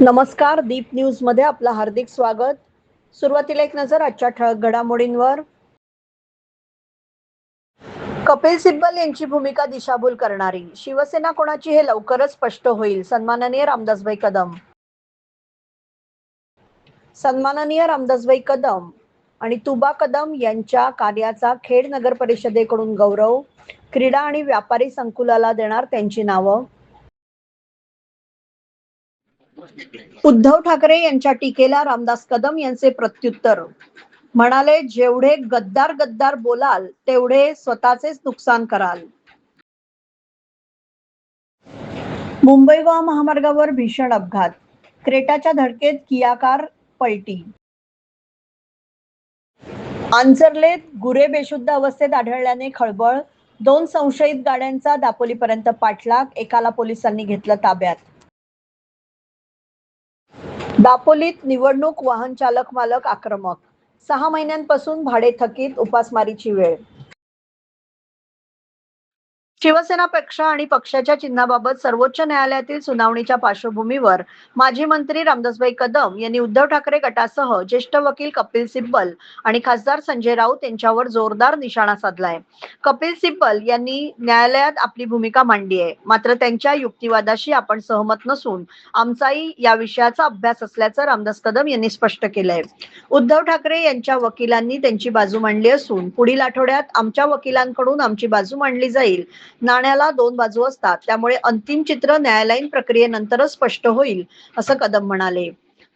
नमस्कार. दीप न्यूज मध्ये आपलं हार्दिक स्वागत. सुरुवातीला एक नजर आजच्या ठळक घडामोडींवर. कपिल सिब्बल यांची भूमिका दिशाभूल करणारी, शिवसेना कोणाची हे लवकरच स्पष्ट होईल. सन्माननीय रामदासभाई कदम. सन्माननीय रामदासभाई कदम आणि तुबा कदम यांच्या कार्याचा खेड नगर परिषदेकडून गौरव. क्रीडा आणि व्यापारी संकुलाला देणार त्यांची नावं. उद्धव ठाकरे यांच्या टीकेला रामदास कदम यांचे प्रत्युत्तर. म्हणाले, जेवढे गद्दार गद्दार बोलाल तेवढे स्वतःचेच नुकसान कराल. मुंबई गोवा महामार्गावर भीषण अपघात, क्रेटाच्या धडकेत किया कार पलटी. आंचर्लेत गुरे बेशुद्ध अवस्थेत आढळल्याने खळबळ, 2 संशयित गाड्यांचा दापोलीपर्यंत पाठलाग, एकाला पोलिसांनी घेतलं ताब्यात. दापोलीत निवडणूक वाहन चालक मालक आक्रमक, 6 महिन्यांपासून भाडे थकीत, उपासमारीची वेळ. शिवसेना पक्ष आणि पक्षाच्या चिन्हाबाबत सर्वोच्च न्यायालयातील सुनावणीच्या पार्श्वभूमीवर माजी मंत्री रामदासभाई कदम यांनी उद्धव ठाकरे गटासह ज्येष्ठ वकील कपिल सिब्बल आणि खासदार संजय राऊत यांच्यावर जोरदार निशाणा साधलाय. कपिल सिब्बल यांनी न्यायालयात आपली भूमिका मांडली आहे, मात्र त्यांच्या युक्तिवादाशी आपण सहमत नसून आमचाही या विषयाचा अभ्यास असल्याचं रामदास कदम यांनी स्पष्ट केलंय. उद्धव ठाकरे यांच्या वकिलांनी त्यांची बाजू मांडली असून पुढील आठवड्यात आमच्या वकिलांकडून आमची बाजू मांडली जाईल. नाण्याला 2 बाजू असतात, त्यामुळे अंतिम चित्र न्यायालयीन प्रक्रियेनंतरच स्पष्ट होईल, असं कदम म्हणाले.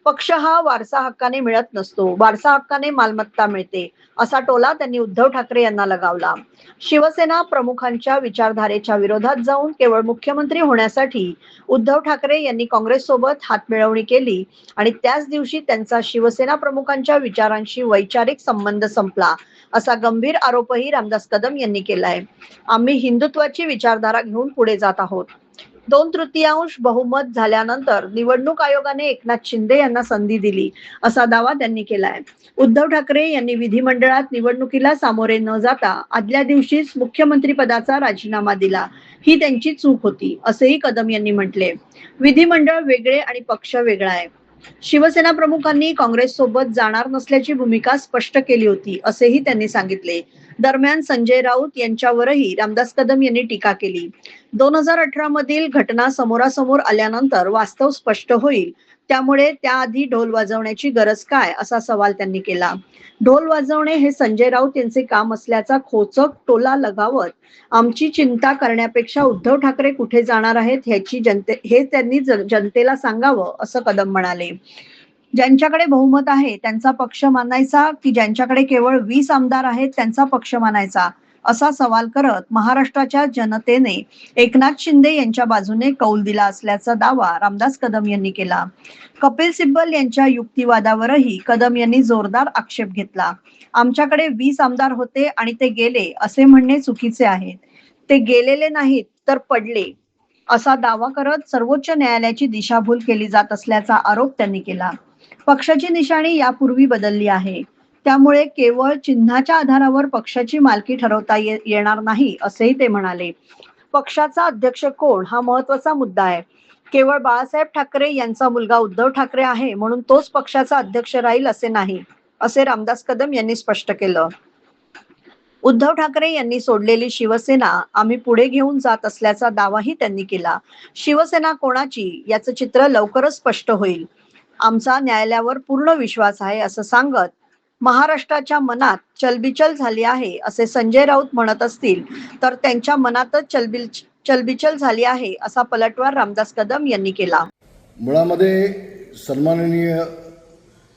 पक्ष हा वारसा हक्काने मिळत नसतो, वारसा हक्काने मालमत्ता मिळते, असा टोला त्यांनी उद्धव ठाकरे यांना लगावला. शिवसेना प्रमुखांच्या विचारधारेच्या विरोधात जाऊन केवळ मुख्यमंत्री होण्यासाठी उद्धव ठाकरे यांनी काँग्रेससोबत हातमिळवणी केली आणि त्याच दिवशी त्यांचा शिवसेना प्रमुखांच्या विचारांशी वैचारिक संबंध संपला, असा गंभीर आरोपही रामदास कदम यांनी केलाय. आम्ही हिंदुत्वाची विचारधारा घेऊन पुढे जात आहोत. 2/3 बहुमत झाल्यानंतर निवडणूक आयोगाने एकनाथ शिंदे यांना संधी दिली, असा दावा त्यांनी केलाय. उद्धव ठाकरे यांनी विधिमंडळात निवडणुकीला सामोरे न जाता आदल्या दिवशीच मुख्यमंत्री पदाचा राजीनामा दिला, ही त्यांची चूक होती, असेही कदम यांनी म्हटले. विधिमंडळ वेगळे आणि पक्ष वेगळा आहे. शिवसेना प्रमुखांनी काँग्रेस सोबत जाणार नसल्याची भूमिका स्पष्ट केली होती, असेही त्यांनी सांगितले. दरम्यान संजय राऊत यांच्यावरही रामदास कदम यांनी टीका केली. 2018 मधील घटना समोरासमोर आल्यानंतर वास्तव स्पष्ट होईल, त्यामुळे त्याआधी ढोल वाजवण्याची गरज काय, असा सवाल त्यांनी केला. ढोल वाजवणे हे संजय राऊत यांचे काम असल्याचा खोचक टोला लगावत आमची चिंता करण्यापेक्षा उद्धव ठाकरे कुठे जाणार आहेत हे त्यांनी जनतेला सांगावं, असं कदम म्हणाले. ज्यांच्याकडे बहुमत आहे त्यांचा पक्ष मानायचा की ज्यांच्याकडे केवळ 20 आमदार आहेत त्यांचा पक्ष मानायचा, असा सवाल करत महाराष्ट्राच्या जनतेने एकनाथ शिंदे यांच्या बाजूने कौल दिला असल्याचा दावा रामदास कदम यांनी केला. कपिल सिब्बल यांच्या युक्तिवादावरही कदम यांनी जोरदार आक्षेप घेतला. आमच्याकडे 20 आमदार होते आणि ते गेले असे म्हणणे चुकीचे आहे. ते गेलेले नाहीत तर पडले, असा दावा करत सर्वोच्च न्यायालयाची दिशाभूल केली जात असल्याचा आरोप त्यांनी केला. पक्षाची निशाणी यापूर्वी बदलली आहे, त्यामुळे केवळ चिन्हाच्या आधारावर पक्षाची मालकी ठरवता येणार नाही, असेही ते म्हणाले. पक्षाचा अध्यक्ष कोण हा महत्वाचा मुद्दा आहे. केवळ बाळासाहेब ठाकरे यांचा मुलगा उद्धव ठाकरे आहे म्हणून तोच पक्षाचा अध्यक्ष राहील असे नाही, असे रामदास कदम यांनी स्पष्ट केलं. उद्धव ठाकरे यांनी सोडलेली शिवसेना आम्ही पुढे घेऊन जात असल्याचा दावाही त्यांनी केला. शिवसेना कोणाची याचं चित्र लवकरच स्पष्ट होईल. आमचा न्यायालयावर पूर्ण विश्वास आहे, असं सांगत महाराष्ट्राच्या मनात चलबिचल झाली आहे असे संजय राऊत म्हणत असतील तर त्यांच्या मनातच चलबिचल झाली आहे, असा पलटवार रामदास कदम यांनी केला. मुळामध्ये सन्माननीय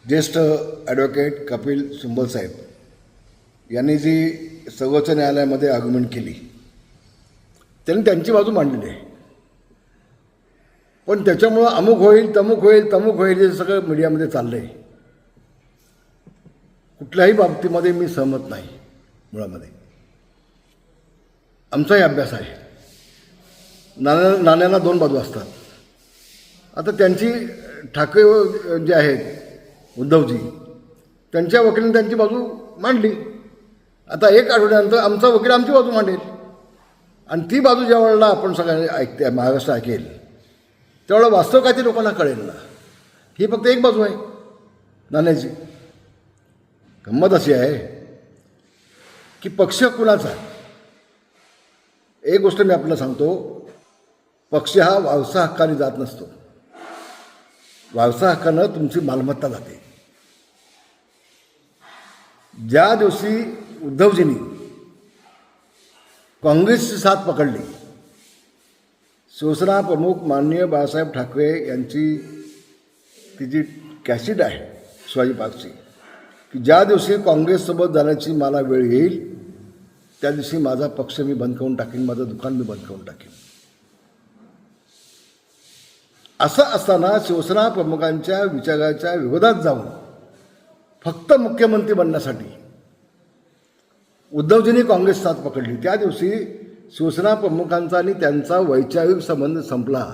ज्येष्ठ ॲडव्होकेट कपिल सिब्बल साहेब यांनी जी सर्वोच्च न्यायालयामध्ये आर्ग्युमेंट केली, त्यांनी त्यांची बाजू मांडली आहे. पण त्याच्यामुळं अमुक होईल तमुक होईल हे सगळं मीडियामध्ये चाललंय. कुठल्याही बाबतीमध्ये मी सहमत नाही. मुळामध्ये आमचाही अभ्यास आहे. नाण्याला 2 बाजू असतात. आता त्यांची ठाकरे जे आहेत उद्धवजी, त्यांच्या वकिलांनी त्यांची बाजू मांडली. आता 1 आठवड्यानंतर आमचा वकील आमची बाजू मांडेल आणि ती बाजू ज्या वेळेला आपण सगळ्यांनी महाराष्ट्र ऐकेल त्यावेळेला वास्तव काय ते लोकांना कळेल ना. ही फक्त एक बाजू आहे नाण्याची. गंमत अशी आहे की पक्ष कुणाचा. एक गोष्ट मी आपल्याला सांगतो, पक्ष हा वारसा हक्काने जात नसतो. वारसा हक्कानं तुमची मालमत्ता जाते. ज्या दिवशी उद्धवजींनी काँग्रेसची साथ पकडली, शिवसेना प्रमुख माननीय बाळासाहेब ठाकरे यांची ती जी कॅसेट आहे शिवाजी पार्कची, की ज्या दिवशी काँग्रेससोबत जाण्याची मला वेळ येईल त्या दिवशी माझा पक्ष मी बंद करून टाकीन, माझं दुकान मी बंद करून टाकीन. असं असताना शिवसेना प्रमुखांच्या विचाराच्या विरोधात जाऊन फक्त मुख्यमंत्री बनण्यासाठी उद्धवजींनी काँग्रेस साथ पकडली. त्या दिवशी शिवसेना प्रमुखांचा आणि त्यांचा वैचारिक संबंध संपला.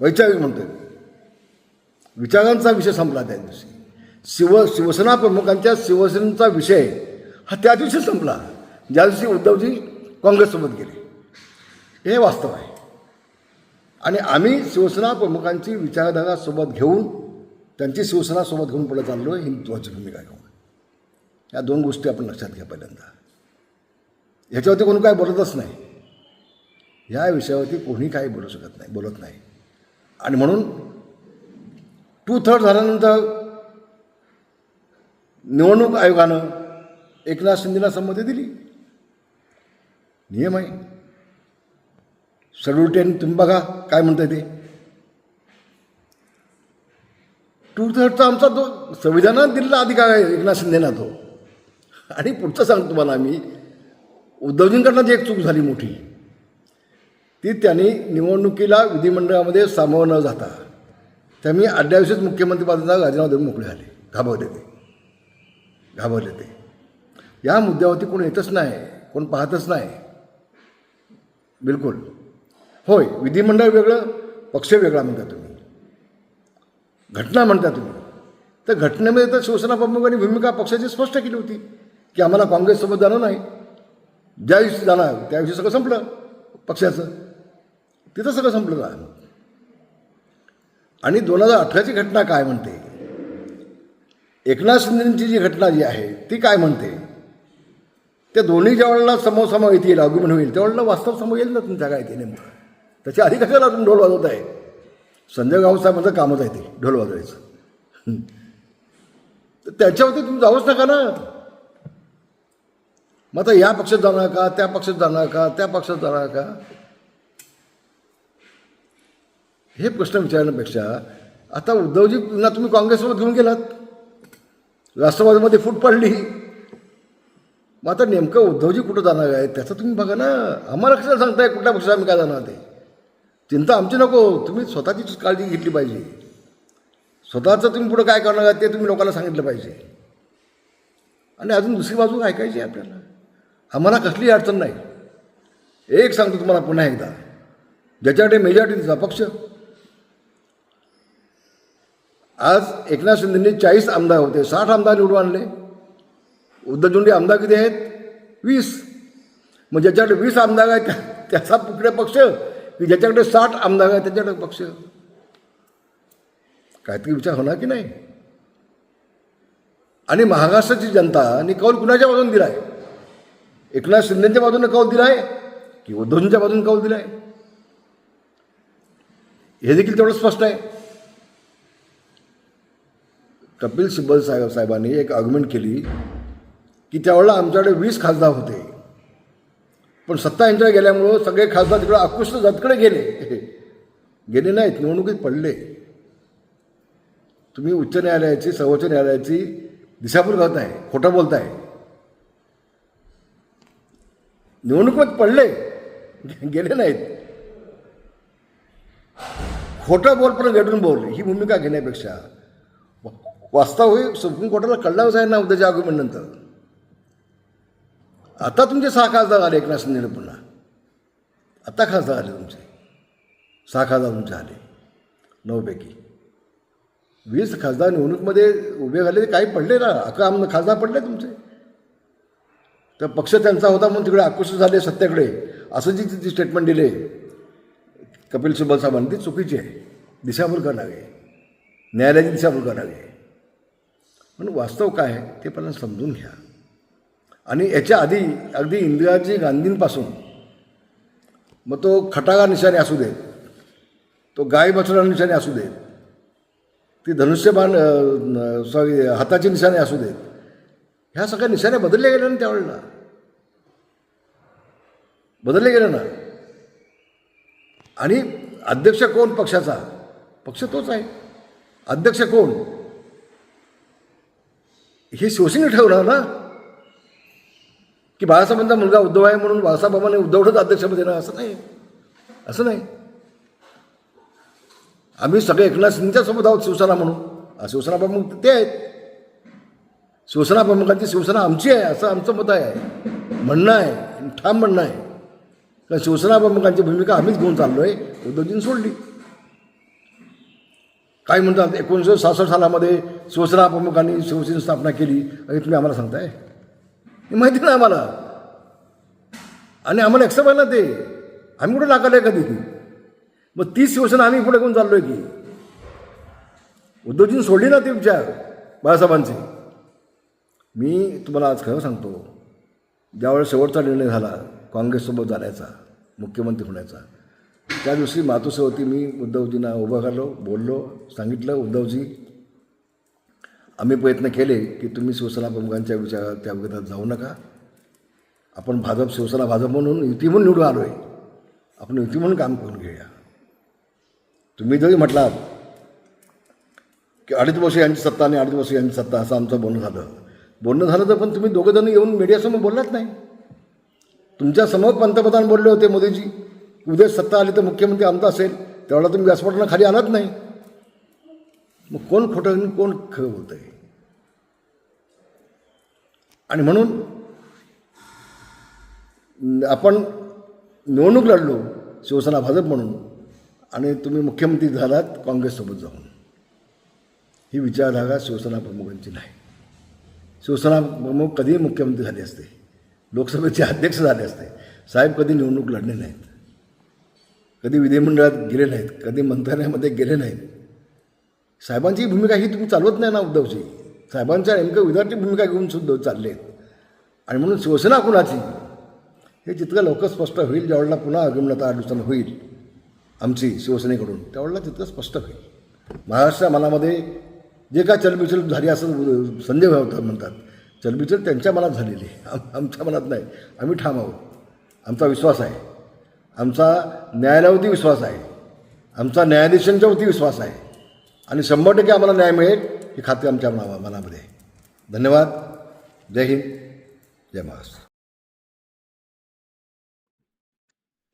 वैचारिक म्हणतो, विचारांचा विषय संपला त्या दिवशी. शिवसेना प्रमुखांच्या शिवसेनेचा विषय हा त्या दिवशी संपला ज्या दिवशी उद्धवजी काँग्रेससोबत गेले. हे वास्तव आहे. आणि आम्ही शिवसेना प्रमुखांची विचारधारा सोबत घेऊन त्यांची शिवसेना सोबत घेऊन पुढे चाललो आहे, हिंदुत्वाची भूमिका घेऊन. या दोन गोष्टी आपण लक्षात घ्या पहिल्यांदा. ह्याच्यावरती कोणी काय बोलतच नाही. या विषयावरती कोणी काही बोलू शकत नाही, बोलत नाही. आणि म्हणून 2/3 झाल्यानंतर निवडणूक आयोगानं एकनाथ शिंदेला संमती दिली. नियम आहे. शेड्यूल 10 तुम्ही बघा काय म्हणताय ते. 2/3 आमचा तो संविधानात दिलेला अधिकार आहे एकनाथ शिंदेना तो. आणि पुढचं सांगतो तुम्हाला आम्ही, उद्धवजींकडनं जी एक चूक झाली मोठी, ती त्यांनी निवडणुकीला विधिमंडळामध्ये सामावून न जाता त्यांनी अड्ड्याविषयीच मुख्यमंत्रीपदाचा राजीनामा देऊन मोकळे झाले. घाबरले ते. या मुद्द्यावरती कोण येतच नाही, कोण पाहतच नाही. बिलकुल होय, विधिमंडळ वेगळं, पक्ष वेगळा म्हणता तुम्ही, घटना म्हणता तुम्ही. तर घटनेमध्ये तर शिवसेना प्रमुखांनी भूमिका पक्षाची स्पष्ट केली होती की आम्हाला काँग्रेससोबत जाणं नाही. ज्या दिवशी जाणार त्या दिवशी सगळं संपलं पक्षाचं. तिथं सगळं संपलं ना. आणि 2018ची घटना काय म्हणते, एकनाथ शिंदेची जी घटना जी आहे ती काय म्हणते, त्या दोन्ही ज्या वेळेला समोर येतील, आर्ग्युमेंट होईल, त्यावेळेला वास्तव समोर येईल ना तुमच्या काय ते नेमकं. त्याच्या आधी कशाला तुम्ही ढोल वाजवत आहे. संजय गाव साहेबांचं कामच आहे ते ढोल वाजवायचं. तर त्याच्यावरती तुम्ही जाऊच नका ना. मग आता या पक्षात जाणार का, त्या पक्षात जाणार का, त्या पक्षात जाणार का, हे प्रश्न विचारण्यापेक्षा आता उद्धवजींना तुम्ही काँग्रेससोबत घेऊन गेलात, राष्ट्रवादीमध्ये फूट पडली. मग आता नेमकं उद्धवजी कुठं जाणार आहे त्याचं तुम्ही बघा ना. आम्हाला कशाला सांगताय कुठल्या पक्षात आम्ही काय जाणार ते. चिंता आमची नको. तुम्ही स्वतःचीच काळजी घेतली पाहिजे. स्वतःचं तुम्ही पुढं काय करणार ते तुम्ही लोकांना सांगितलं पाहिजे. आणि अजून दुसरी बाजू ऐकायची आहे आपल्याला. आम्हाला कसली अडचण नाही. एक सांगतो तुम्हाला पुन्हा एकदा, ज्याच्याकडे मेजॉरिटीचा पक्ष, आज एकनाथ शिंदेंनी 40 आमदार होते, 60 आमदार निवडून आणले. उद्धवजींचे आमदार किती आहेत? 20. मग ज्याच्याकडे 20 आमदार आहेत त्याचा पुढे पक्ष, की ज्याच्याकडे 60 आमदार आहेत त्याच्याकडे पक्ष. काहीतरी विचार होणार की नाही. आणि महाराष्ट्राची जनताने कौल कुणाच्या बाजूने दिला आहे? एकनाथ शिंदेच्या बाजूने कौल दिला आहे की उद्धवजींच्या बाजूने कौल दिला आहे? हे देखील तेवढं स्पष्ट आहे. कपिल सिब्बल साहेबांनी एक आर्ग्युमेंट केली की त्यावेळेला आमच्याकडे 20 खासदार होते, पण सत्ता यांच्याकडे गेल्यामुळं सगळे खासदार तिकडे आकृष्ट जातकडे गेले नाहीत, निवडणुकीत पडले. तुम्ही उच्च न्यायालयाची, सर्वोच्च न्यायालयाची दिशाभूल करताय, खोटं बोलताय. निवडणुकीत पडले, गेले नाहीत. खोटं बोल पण गडून बोल ही भूमिका घेण्यापेक्षा वास्तव हे सुप्रीम कोर्टाला कळलाच आहे ना उद्याच्या आर्ग्युमेंट नंतर. आता तुमचे 6 खासदार आले एकनाथ शिंदेने पुन्हा. आता खासदार आले तुमचे 6 खासदार तुमचे आले 9 पैकी. 20 खासदार निवडणुकीमध्ये उभे झाले, काही पडले ना, 11 खासदार पडले तुमचे. तर पक्ष त्यांचा होता म्हणून तिकडे आकृष्ट झाले सत्तेकडे, असं जी स्टेटमेंट दिले कपिल सिब्बल साहेबांनी ती चुकीची आहे, दिशाभूल करणारी आहे. न्यायालयाची दिशाभूल करावी आहे. म्हणून वास्तव काय आहे ते पहिल्यांदा समजून घ्या. आणि याच्या आधी अगदी इंदिराजी गांधींपासून मग तो खटागा निशाणे असू देत, तो गाय बछडा निशाणे असू देत, ती धनुष्यबाण हाताची निशाणे असू देत, ह्या सगळ्या निशाणे बदलले गेले ना त्यावेळेला, बदलले गेले ना. आणि अध्यक्ष कोण पक्षाचा? पक्ष तोच आहे. अध्यक्ष कोण हे शिवसेने ठेवणार ना, की बाळासाहेबांचा मुलगा उद्धव आहे म्हणून बाळासाहेबांनी उद्धवच अध्यक्षपद देणार असं नाही, असं नाही. आम्ही सगळे एकनाथ शिंदेच्या सोबत आहोत शिवसेना म्हणून. शिवसेना प्रमुख ते आहेत. शिवसेना प्रमुखांची शिवसेना आमची आहे असं आमचं मत आहे, म्हणणं आहे, ठाम म्हणणं आहे. कारण शिवसेना प्रमुखांची भूमिका आम्हीच घेऊन चाललो आहे, उद्धवजींनी सोडली. काय म्हणतात 1966 सालामध्ये शिवसेना प्रमुखांनी शिवसेनेची स्थापना केली आणि तुम्ही आम्हाला सांगताय? हे माहिती नाही आम्हाला, आणि आम्हाला एक्सेप्ट आहे ना ते. आम्ही कुठे नाकारलं आहे कधी? मग ती शिवसेना आम्ही पुढे घेऊन चाललो आहे की? उद्धवजींनी सोडली ना ती विचार बाळासाहेबांची. मी तुम्हाला आज खरं सांगतो, ज्यावेळेस शेवटचा निर्णय झाला काँग्रेससोबत जाण्याचा, मुख्यमंत्री होण्याचा, त्या दिवशी मातोश्रीवरती मी उद्धवजींना उभं करलो, बोललो, सांगितलं, उद्धवजी आम्ही प्रयत्न केले की तुम्ही शिवसेना प्रमुखांच्या विचारात त्या विरोधात जाऊ नका. आपण भाजप शिवसेना भाजप म्हणून युती म्हणून निवडून आलो आहे, आपण युती म्हणून काम करून घेऊया. तुम्ही जरी म्हटलात की 2.5 वर्ष यांची सत्ता आणि 2.5 वर्ष यांची सत्ता असं आमचं बोलणं झालं तर पण तुम्ही दोघंजण येऊन मीडियासमोर बोललात नाही. तुमच्या समोर पंतप्रधान बोलले होते मोदीजी, उद्या सत्ता आली तर मुख्यमंत्री आमचा असेल, त्यावेळेला तुम्ही व्यासपीठाला खाली आलात नाही. मग कोण खोटं आणि कोण खरं बोलत आहे? आणि म्हणून आपण निवडणूक लढलो शिवसेना भाजप म्हणून, आणि तुम्ही मुख्यमंत्री झालात काँग्रेससोबत जाऊन. ही विचारधारा शिवसेना प्रमुखांची नाही. शिवसेना प्रमुख कधीही मुख्यमंत्री झाले असते, लोकसभेचे अध्यक्ष झाले असते. साहेब कधी निवडणूक लढले नाहीत, कधी विधिमंडळात गेले नाहीत, कधी मंत्रालयामध्ये गेले नाहीत. साहेबांची भूमिका ही तुम्ही चालवत नाही ना उद्धवजी. साहेबांच्या नेमकं विधाची भूमिका घेऊन सुद्धा चालले आहेत. आणि म्हणून शिवसेना कुणाची हे जितकं लवकर स्पष्ट होईल, ज्यावेळेला पुन्हा आगमनात 8 दिवसांनी होईल आमची शिवसेनेकडून, त्यावेळेला तितकं स्पष्ट होईल. महाराष्ट्र मनामध्ये जे काय चलबिचल झाली असं संजय भाऊ म्हणतात, चलबिचल त्यांच्या मनात झालेली आहे, आमच्या मनात नाही. आम्ही ठाम आहोत. आमचा विश्वास आहे, आमचा न्यायालयावरती विश्वास आहे, आमचा न्यायाधीशांच्यावरती विश्वास आहे, आणि 100% आम्हाला न्याय मिळेल ही खात्री आमच्या मनामध्ये आहे. धन्यवाद. जय हिंद, जय महाराष्ट्र.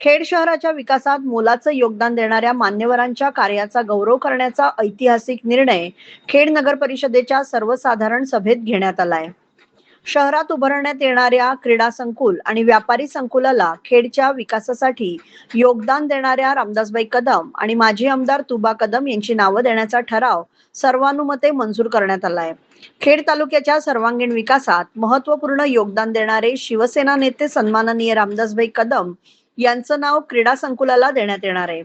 खेड शहराच्या विकासात मोलाचं योगदान देणाऱ्या मान्यवरांच्या कार्याचा गौरव करण्याचा ऐतिहासिक निर्णय खेड नगर परिषदेच्या सर्वसाधारण सभेत घेण्यात आलाय. शहरात उभारण्यात येणाऱ्या क्रीडा संकुल आणि व्यापारी संकुलाला खेडच्या विकासासाठी योगदान देणाऱ्या रामदासभाई कदम आणि माजी आमदार तुबा कदम यांची नावं देण्याचा ठराव सर्वानुमते मंजूर करण्यात आलाय. खेड तालुक्याच्या सर्वांगीण विकासात महत्त्वपूर्ण योगदान देणारे शिवसेना नेते सन्माननीय रामदासभाई कदम यांचं नाव क्रीडा संकुलाला देण्यात येणार आहे.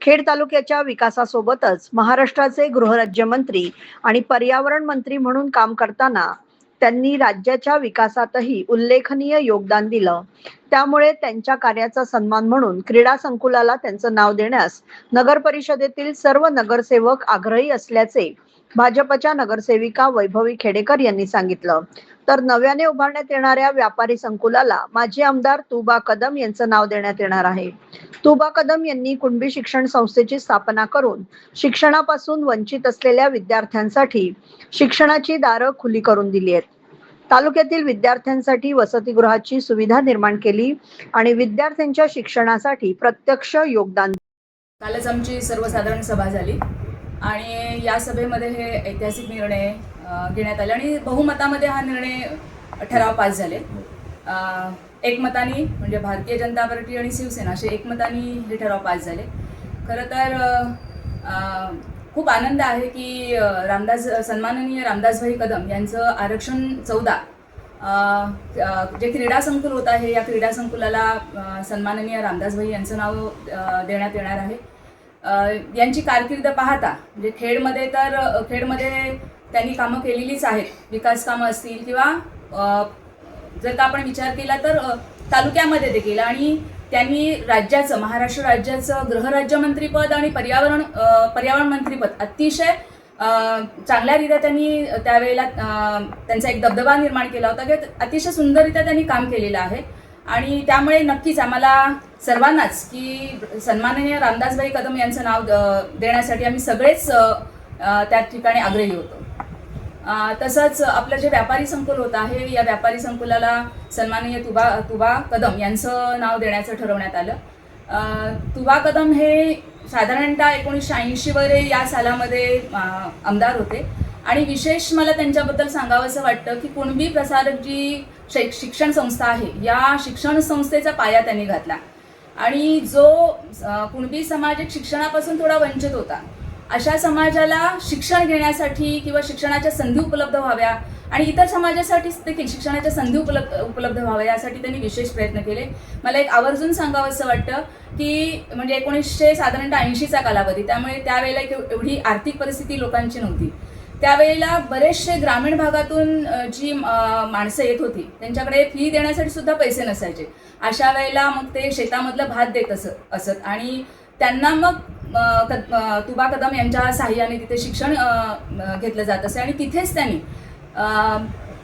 खेड तालुक्याच्या विकासासोबतच महाराष्ट्राचे गृहराज्यमंत्री आणि पर्यावरण मंत्री म्हणून काम करताना त्यांनी राज्याच्या विकासातही उल्लेखनीय योगदान दिलं. त्यामुळे त्यांच्या कार्याचा सन्मान म्हणून क्रीडा संकुलाला त्यांचं नाव देण्यास नगर परिषदेतील सर्व नगरसेवक आग्रही असल्याचे भाजपच्या नगरसेविका वैभवी खेडेकर यांनी सांगितलं. तर नव्याने उभारण्यात येणाऱ्या व्यापारी संकुलाला माजी आमदार तुबा कदम यांचं नाव देण्यात येणार आहे. तुबा कदम यांनी कुणबी शिक्षण संस्थेची स्थापना करून शिक्षणापासून वंचित असलेल्या विद्यार्थ्यांसाठी शिक्षणाची दारं खुली करून दिली आहेत. तालुक्यातील विद्यार्थ्यांसाठी वसतिगृहाची सुविधा निर्माण केली आणि विद्यार्थ्यांच्या शिक्षणासाठी प्रत्यक्ष योगदान. कालच आमची सर्वसाधारण सभा झाली आणि या सभेमध्ये हे ऐतिहासिक निर्णय घेण्यात आले आणि बहुमतामध्ये हा निर्णय ठराव पास झाले. एकमताने म्हणजे भारतीय जनता पार्टी आणि शिवसेना असे एकमताने हे ठराव पास झाले. खरं तर खूप आनंद आहे की सन्माननीय रामदासभाई कदम यांचं आरक्षण 14 जे क्रीडा संकुल होत आहे, या क्रीडा संकुलाला सन्माननीय रामदासभाई यांचं नाव देण्यात येणार आहे. यांची कारकीर्द पाहता म्हणजे खेडमध्ये त्यांनी कामं केलेलीच आहेत, विकास कामं असतील किंवा जर का आपण विचार केला तर तालुक्यामध्ये देखील, आणि त्यांनी महाराष्ट्र राज्याचं गृहराज्यमंत्रीपद आणि पर्यावरण मंत्रीपद अतिशय चांगल्यारीत्या त्यांनी त्यावेळेला त्यांचा एक दबदबा निर्माण केला होता की अतिशय सुंदररित्या त्यांनी काम केलेलं आहे. आणि त्यामुळे नक्कीच आम्हाला सर्वांनाच की सन्माननीय रामदासभाई कदम यांचं नाव देण्यासाठी आम्ही सगळेच त्या ठिकाणी आग्रही होतो. तसंच आपलं जे व्यापारी संकुल होतं आहे, या व्यापारी संकुलाला सन्माननीय तुबा कदम यांचं नाव देण्याचं ठरवण्यात आलं. तुबा कदम हे साधारणतः 1980 वरे या सालामध्ये आमदार होते. आणि विशेष मला त्यांच्याबद्दल सांगावंसं वाटतं की कुणबी प्रसारक जी शिक्षण संस्था आहे, या शिक्षण संस्थेचा पाया त्यांनी घातला. आणि जो कुणबी समाज एक शिक्षणापासून थोडा वंचित होता, अशा समाजाला शिक्षण घेण्यासाठी किंवा शिक्षणाच्या संधी उपलब्ध व्हाव्या आणि इतर समाजासाठी देखील शिक्षणाच्या संधी उपलब्ध व्हाव्या यासाठी त्यांनी विशेष प्रयत्न केले. मला एक आवर्जून सांगावंसं वाटतं की म्हणजे 1980चा कालावधी, त्यामुळे त्यावेळेला एवढी आर्थिक परिस्थिती लोकांची नव्हती. त्यावेळेला बरेचसे ग्रामीण भागातून जी माणसं येत होती त्यांच्याकडे फी देण्यासाठी सुद्धा पैसे नसायचे. अशा वेळेला मग ते शेतामधलं भात देत असत आणि त्यांना मग तुबा कदम यांच्या साहाय्याने तिथे शिक्षण घेतलं जात असे. आणि तिथेच त्यांनी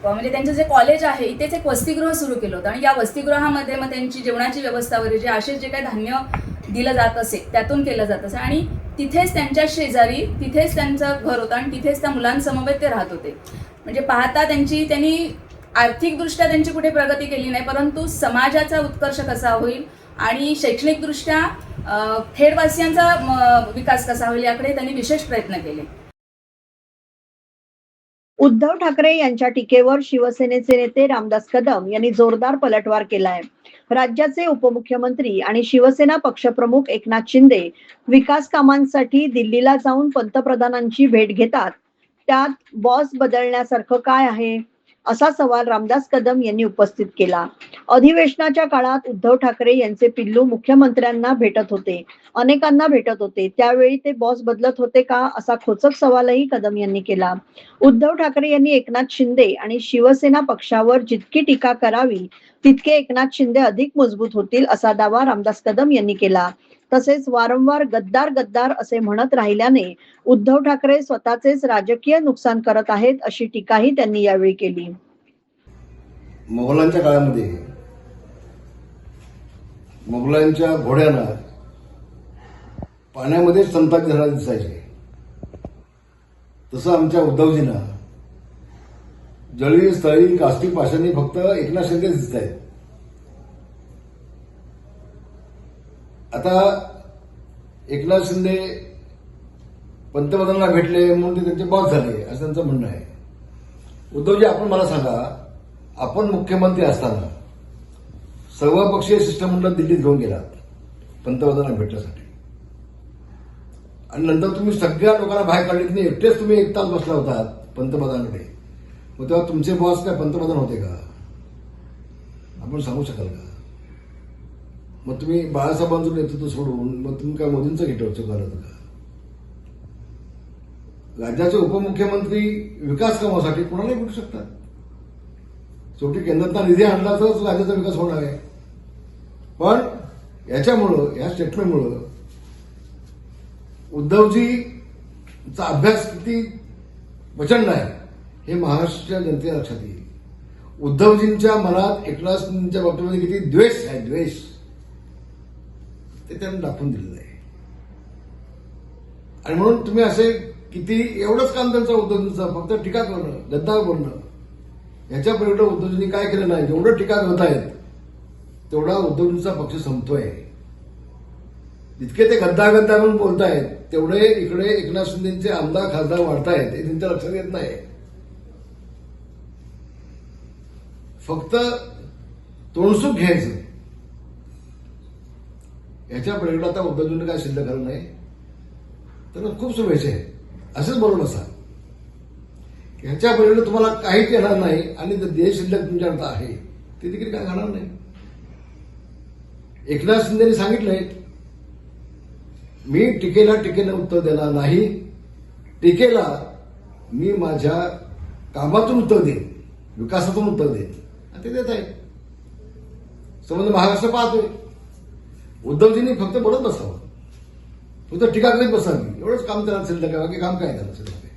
म्हणजे त्यांचं जे कॉलेज आहे इथेच एक वसतिगृह सुरू केलं होतं. आणि या वसतिगृहामध्ये मग त्यांची जेवणाची व्यवस्था वगैरे जे असे जे काही धान्य दिलं जात असे त्यातून केलं जात असे. आणि तिथेच त्यांच्या शेजारी तिथेच त्यांचं घर होतं आणि तिथेच त्या मुलांसमवेत ते राहत होते. म्हणजे पाहता त्यांनी आर्थिकदृष्ट्या त्यांची कुठे प्रगती केली नाही, परंतु समाजाचा उत्कर्ष कसा होईल आणि शैक्षणिकदृष्ट्या खेडवासियांचा विकास कसा होईल याकडे त्यांनी विशेष प्रयत्न केले. उद्धव ठाकरे यांच्या टीकेवर शिवसेनेचे नेते रामदास कदम यांनी जोरदार पलटवार केलाय. राज्याचे उपमुख्यमंत्री आणि शिवसेना पक्षप्रमुख एकनाथ शिंदे विकास कामांसाठी दिल्लीला जाऊन पंतप्रधानांची भेट घेतात, त्यात बॉस बदलण्यासारखं काय आहे, असा सवाल रामदास कदम यांनी उपस्थित केला. अधिवेशनाच्या काळात उद्धव ठाकरे यांचे पिल्लू मुख्यमंत्र्यांना भेटत होते, अनेकांना भेटत होते, त्यावेळी ते बॉस बदलत होते का, असा खोचक सवालही कदम यांनी केला. उद्धव ठाकरे यांनी एकनाथ शिंदे आणि शिवसेना पक्षावर जितकी टीका करावी तितके एकनाथ शिंदे अधिक मजबूत होतील, असा दावा रामदास कदम यांनी केला. तसेच वारंवार गद्दार गद्दार असे म्हणत राहिल्याने उद्धव ठाकरे स्वतःचेच राजकीय नुकसान करत आहेत, अशी टीकाही त्यांनी यावेळी केली. मोगलांच्या काळामध्ये मोगलांच्या घोड्यांना पाण्यामध्ये संताप झाला दिसायचे, तसं आमच्या उद्धवजींना जळी स्थळी काष्टी पाशांनी फक्त एकनाथ शिंदे दिसत आहेत. आता एकनाथ शिंदे पंतप्रधानांना भेटले म्हणून ते त्यांचे बॉस झाले असं त्यांचं म्हणणं आहे. उद्धवजी, आपण मला सांगा, आपण मुख्यमंत्री असताना सर्वपक्षीय शिष्टमंडळ दिल्लीत घेऊन गेलात पंतप्रधानांना भेटण्यासाठी, आणि नंतर तुम्ही सगळ्या लोकांना बाहेर काढलीत नाही, एकटेच तुम्ही एक तास बसला होता पंतप्रधानांकडे. मग तेव्हा तुमचे बॉस काय पंतप्रधान होते का? आपण सांगू शकाल का? मग तुम्ही बाळासाहेबांचं नेतृत्व सोडून मग तुम्ही काय मोदींचं घेतलं करत का? राज्याचे उपमुख्यमंत्री विकास कामासाठी कोणालाही भेटू शकतात. शेवटी केंद्रातला निधी आणला तरच राज्याचा विकास होणार आहे. पण याच्यामुळं, या स्टेटमेंटमुळं उद्धवजीचा अभ्यास किती प्रचंड आहे हे महाराष्ट्राच्या जनतेला लक्षात येईल. उद्धवजींच्या मनात एकनाथ शिंदेच्या बाबतीमध्ये किती द्वेष आहे, द्वेष ते त्यांनी दाखवून दिलेलं आहे. आणि म्हणून तुम्ही असे किती एवढंच काम त्यांचं उद्धवजींचं फक्त टीका करणं, गद्दार बोलणं, याच्या पलीकडे उद्धवजींनी काय केलं नाही. जेवढं टीका करत आहेत तेवढा उद्धवजींचा पक्ष संपतोय. जितके ते गद्दार म्हणून बोलतायत तेवढे इकडे एकनाथ शिंदेचे आमदार खासदार वाढतायत, हे त्यांच्या लक्षात येत नाही. फक्त तोंडसूक घ्यायचं, याच्या पलीकडे आता उद्धवजींनी काय शिल्लक करत नाही. तर खूप शुभेच्छा आहे, असंच बोलून असा ह्याच्या पलीकडे तुम्हाला काहीच येणार नाही. आणि देश शिल्लक तुमच्याकडे आहे ते देखील काय घडणार नाही. एकनाथ शिंदेनी सांगितलंय मी टीकेनं उत्तर देणार नाही. टीकेला मी माझ्या कामातून उत्तर देईन, विकासातून उत्तर देईन, आणि ते देत आहे. संबंध महाराष्ट्र पाहतोय. उद्धवजींनी फक्त बोलत बसावं, फक्त टीका करीत बसावी, एवढंच काम त्याला शिल्लक आहे. बाकी काम काय त्याला शिल्लक आहे?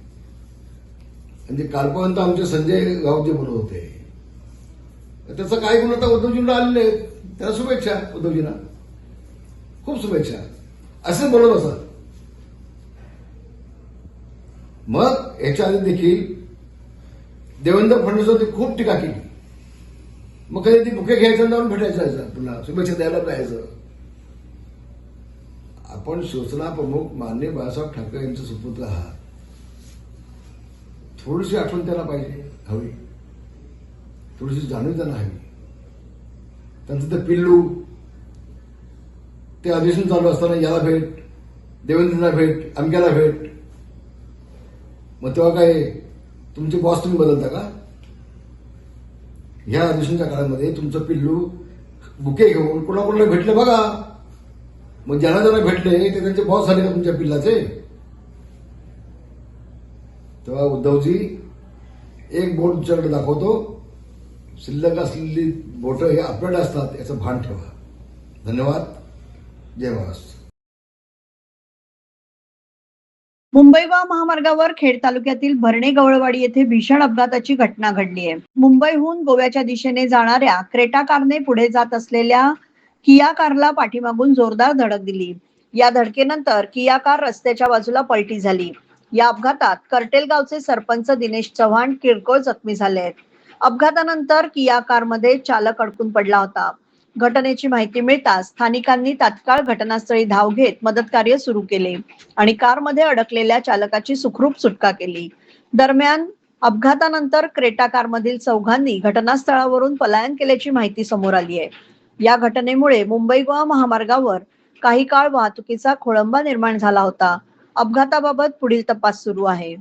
म्हणजे कालपर्यंत आमचे संजय राऊत जे बोलत होते, त्याचं काय गुण आता उद्धवजींना आलेले आहेत. त्याला शुभेच्छा, उद्धवजींना खूप शुभेच्छा. असं बोलत असत. मग याच्या आधी देखील देवेंद्र फडणवीसांनी खूप टीका केली. मग कधी ती बुके घ्यायचं जाऊन भेटायचं, पुन्हा शुभेच्छा द्यायला जायचं. आपण शिवसेना प्रमुख माननीय बाळासाहेब ठाकरे यांचे सुपुत्र आहात. थोडीशी आठवण त्याला पाहिजे, हवी, थोडीशी जाणीव त्यांना हवी. त्यांचं ते पिल्लू, ते अधिवेशन चालू असताना याला भेट, देवेंद्रला भेट, अमक्याला भेट. मग तेव्हा काय तुमचे बॉस तुम्ही बदलता का? ह्या अधिवेशनच्या काळामध्ये तुमचं पिल्लू बुके घेऊन कोणाकोणाला भेटले बघा. मग ज्यांना भेटले ते त्यांचे बॉस झाले का तुमच्या पिल्लाचे? तेव्हा उद्धवजी, एक बोट तुमच्याकडे दाखवतो, शिल्लक असलेली बोटं हे आपल्याकडे असतात, याचं भान ठेवा. धन्यवाद. जय महाराष्ट्र. मुंबई गोवा महामार्गावर खेड तालुक्यातील भरणे गवळवाडी येथे भीषण अपघाताची घटना घडली आहे. मुंबईहून गोव्याच्या दिशेने जाणाऱ्या क्रेटा कारने पुढे जात असलेल्या किया कारला पाठीमागून जोरदार धडक दिली. या धडकेनंतर किया कार रस्त्याच्या बाजूला पलटी झाली. या अपघातात कर्टेल गावचे सरपंच दिनेश चव्हाण किरकोळ जखमी झाले आहेत. अपघातानंतर किया कारमध्ये चालक अडकून पडला होता. घटनेची माहिती मिळताच स्थानिकांनी तात्काळ घटनास्थळी धाव घेत मदत कार्य सुरू केले आणि कारमध्ये अडकलेल्या चालकाची सुखरूप सुटका केली. दरम्यान अपघातानंतर क्रेटा कारमधील चौघांनी घटनास्थळावरून पलायन केल्याची माहिती समोर आली आहे. या घटनेमुळे मुंबई गोवा महामार्गावर काही काळ वाहतुकीचा खोळंबा निर्माण झाला होता. अपघाताबाबत पुढील तपास सुरू आहे.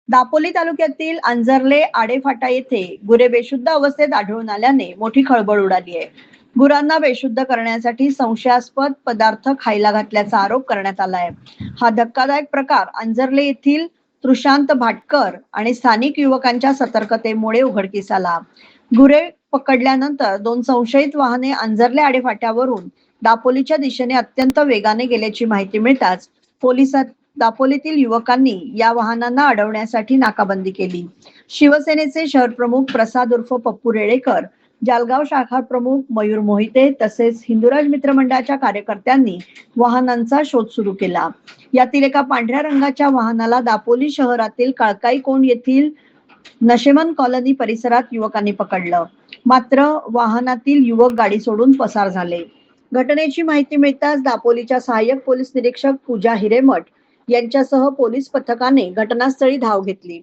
दापोली तालुक्यातील अंजर्ले आडेफाटा येथे गुरे बेशुद्ध अवस्थेत आढळून आल्याने मोठी खळबळ उडाली आहे. गुरांना बेशुद्ध करण्यासाठी संशयास्पद पदार्थ खायला घातल्याचा आरोप करण्यात आला आहे. हा धक्कादायक प्रकार अंजर्ले येथील तृशांत भाटकर आणि स्थानिक युवकांच्या सतर्कतेमुळे उघडकीस आला. गुरे पकडल्यानंतर 2 संशयित वाहने अंजर्ले आडेफाट्यावरून दापोलीच्या दिशेने अत्यंत वेगाने गेल्याची माहिती मिळताच दापोलीतील युवकांनी या वाहनांना अडवण्यासाठी नाकाबंदी केली. शिवसेनेचे शहर प्रमुख प्रसाद उर्फ पप्पू रेळेकर, जालगाव शाखा प्रमुख मयूर मोहिते तसेच हिंदुराज मित्र मंडळाच्या कार्यकर्त्यांनी वाहनांचा शोध सुरू केला. यातील एका पांढऱ्या रंगाच्या वाहनाला दापोली शहरातील काळकाई कोंड येथील नशेमन कॉलनी परिसरात युवकांनी पकडलं. मात्र वाहनातील युवक गाडी सोडून पसार झाले. घटनेची माहिती मिळताच दापोलीच्या सहाय्यक पोलीस निरीक्षक पूजा हिरेमठ यांच्यासह पोलीस पथकाने घटनास्थळी धाव घेतली.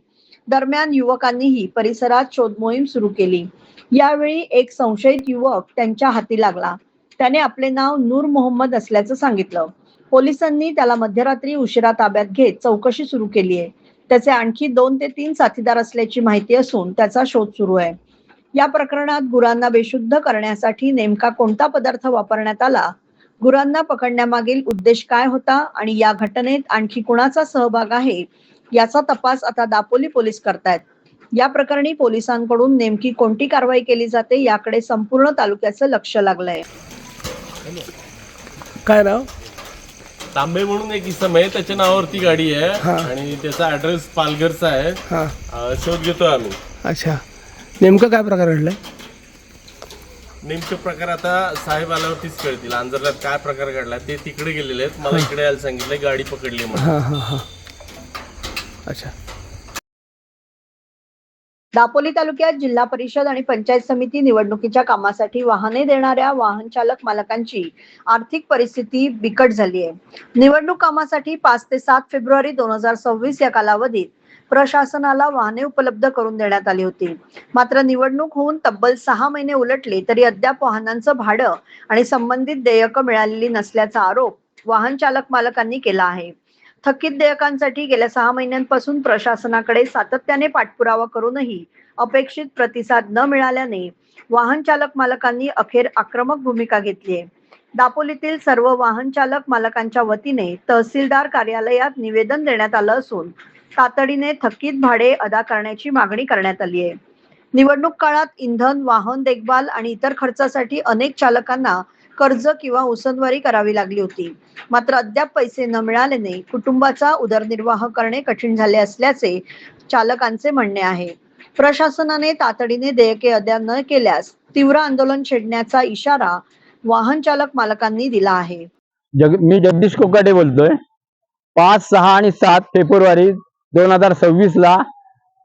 दरम्यान युवकांनीही परिसरात शोध मोहीम सुरू केली. यावेळी एक संशयित युवक त्यांच्या हाती लागला. त्याने आपले नाव नूर मोहम्मद असल्याचं सांगितलं. पोलिसांनी त्याला मध्यरात्री उशिरा ताब्यात घेत चौकशी सुरू केली आहे. त्याचे आणखी 2 ते 3 साथीदार असल्याची माहिती असून त्याचा शोध सुरू आहे. या प्रकरणात गुरांना बेशुद्ध करण्यासाठी नेमका कोणता पदार्थ वापरण्यात आला, गुरांना पकडण्यामागील उद्देश काय होता आणि या घटनेत आणखी कुणाचा सहभाग आहे याचा तपास आता दापोली पोलीस करतायत. या प्रकरणी पोलिसांकडून नेमकी कोणती कारवाई केली जाते याकडे संपूर्ण तालुक्याचं लक्ष लागलंय. काय नाव? तांबे म्हणून एक इसम आहे, त्याच्या नावावरती गाडी आहे आणि त्याचा ऍड्रेस पालघरचा आहे. शोध घेतोय आम्ही. अच्छा, नेमकं काय प्रकार घडलाय? नेमके प्रकार आता साहेब आल्यावरतीच कळतील. अंजरल्यात काय प्रकार घडला ते तिकडे गेलेले आहेत. मला इकडे यायला सांगितलंय, गाडी पकडली म्हणून. अच्छा. दापोली तालुक्यात जिल्हा परिषद आणि पंचायत समिती निवडणुकीच्या कामासाठी वाहने देणाऱ्या वाहन चालक मालकांची आर्थिक परिस्थिती बिकट झाली आहे. निवडणूक कामासाठी 5 ते 7 फेब्रुवारी 2026 या कालावधीत प्रशासनाला वाहने उपलब्ध करून देण्यात आली होती. मात्र निवडणूक होऊन तब्बल 6 महिने उलटले तरी अद्याप वाहनांचं भाडं आणि संबंधित देयकं मिळालेली नसल्याचा आरोप वाहन चालक मालकांनी केला आहे. थकीत देयकांसाठी गेल्या 6 महिन्यांपासून प्रशासनाकडे सातत्याने पाठपुरावा करूनही अपेक्षित प्रतिसाद न मिळाल्याने वाहन चालक मालकांनी अखेर आक्रमक भूमिका घेतली आहे. दापोलीतील सर्व वाहन चालक मालकांच्या वतीने तहसीलदार कार्यालयात निवेदन देण्यात आलं असून तातडीने थकीत भाडे अदा करण्याची मागणी करण्यात आली आहे. निवडणूक काळात इंधन, वाहन देखभाल आणि इतर खर्चासाठी अनेक चालकांना कर्ज किंवा उसनवारी करावी लागली होती. मात्र अद्याप पैसे न मिळाल्याने कुटुंबाचा उदरनिर्वाह करणे कठीण झाले असल्याचे चालकांचे म्हणणे आहे. प्रशासनाने तातडीने देयके अदा न केल्यास तीव्र आंदोलन छेडण्याचा इशारा वाहन चालक मालकांनी दिला आहे. मी जगदीश कोकाटे बोलतोय. 5, 6 आणि 7 फेब्रुवारी 2026 ला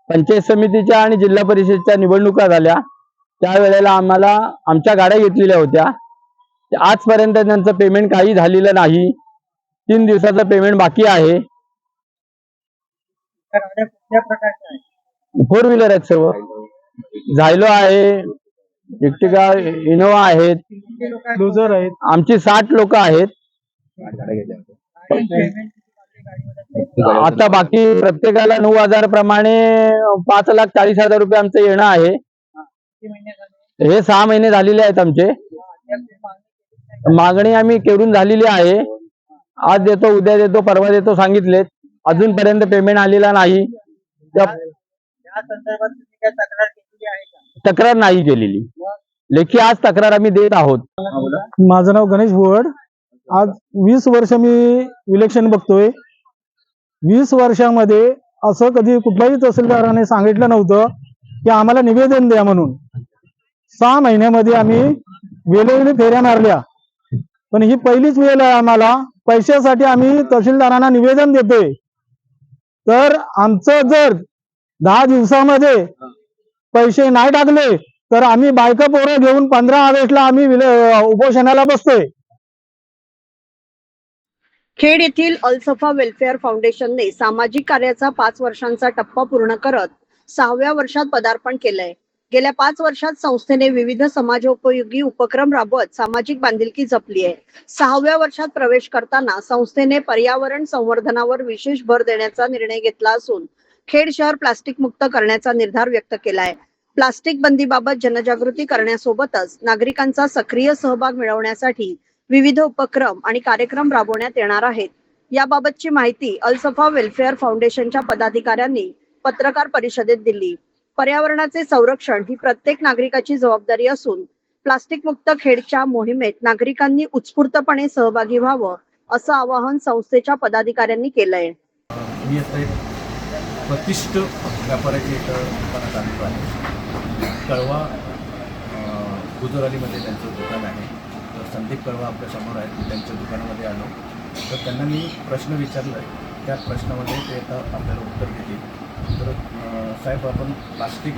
पंचायत समितीच्या आणि जिल्हा परिषदेच्या निवडणुका झाल्या. त्यावेळेला आम्हाला आमच्या गाड्या घेतलेल्या होत्या. आजपर्यंत त्यांचं पेमेंट काही झालेलं नाही. 3 दिवसाचं पेमेंट बाकी आहे. 4 व्हीलर आहेत सर्व. झायलो आहे, इर्टिगा, इनोवा आहेत, क्रुझर आहेत. आमची 60 लोक आहेत. आता बाकी प्रत्येकाला 9,000 प्रमाणे 5,40,000 रुपये आमचं येणं आहे. हे 6 महिने झालेले आहेत आमचे. मागणी आम्ही करून झालेली आहे. आज देतो, उद्या देतो, परवा देतो सांगितलेत. अजूनपर्यंत पेमेंट आलेला नाही. तक्रार नाही केलेली. लेखी आज तक्रार आम्ही देत आहोत. माझं नाव गणेश भोवड. आज 20 वर्ष मी इलेक्शन बघतोय. 20 वर्षामध्ये असं कधी कुठल्याही तहसीलदाराने सांगितलं नव्हतं की आम्हाला निवेदन द्या म्हणून. 6 महिन्यामध्ये आम्ही वेळोवेळी फेऱ्या मारल्या, पण ही पहिलीच वेळ आहे आम्हाला. पैशासाठी आम्ही तहसीलदारांना निवेदन देतोय, तर आमचं जर 10 दिवसामध्ये पैसे नाही टाकले तर आम्ही बायका पोरं घेऊन 15 ऑगस्टला आम्ही उपोषणाला बसतोय. खेड येथील अलसफा वेलफेअर फाउंडेशनने सामाजिक कार्याचा 5 वर्षांचा टप्पा पूर्ण करत 6व्या वर्षात पदार्पण केलंय. गेल्या 5 वर्षात संस्थेने विविध समाजोपयोगी उपक्रम राबवत सामाजिक बांधिलकी जपली आहे. 6व्या वर्षात प्रवेश करताना संस्थेने पर्यावरण संवर्धनावर विशेष भर देण्याचा निर्णय घेतला असून खेड शहर प्लास्टिक मुक्त करण्याचा निर्धार व्यक्त केला आहे. प्लास्टिक बंदीबाबत जनजागृती करण्यासोबतच नागरिकांचा सक्रिय सहभाग मिळवण्यासाठी विविध उपक्रम आणि कार्यक्रम राबवण्यात येणार आहेत. याबाबतची माहिती अलसफा वेलफेअर फाउंडेशनच्या पदाधिकाऱ्यांनी पत्रकार परिषदेत दिली. पर्यावरणाचे संरक्षण ही प्रत्येक नागरिकाची जबाबदारी असून प्लास्टिक मुक्त खेडच्या मोहिमेत नागरिकांनी उत्स्फूर्तपणे सहभागी व्हावं असं आवाहन संस्थेच्या पदाधिकाऱ्यांनी केलंय. मी आता एक प्रतिष्ठ व्यापाराची दुकानात आलेलो आहे. कळवा गुजरालीमध्ये त्यांचं दुकान आहे. तर संदीप कळवा आपल्या समोर आहेत. त्यांच्या दुकानामध्ये आलो तर त्यांना मी प्रश्न विचारला. त्या प्रश्नामध्ये ते आता आपल्याला उत्तर देतील. तर साहेब, आपण प्लास्टिक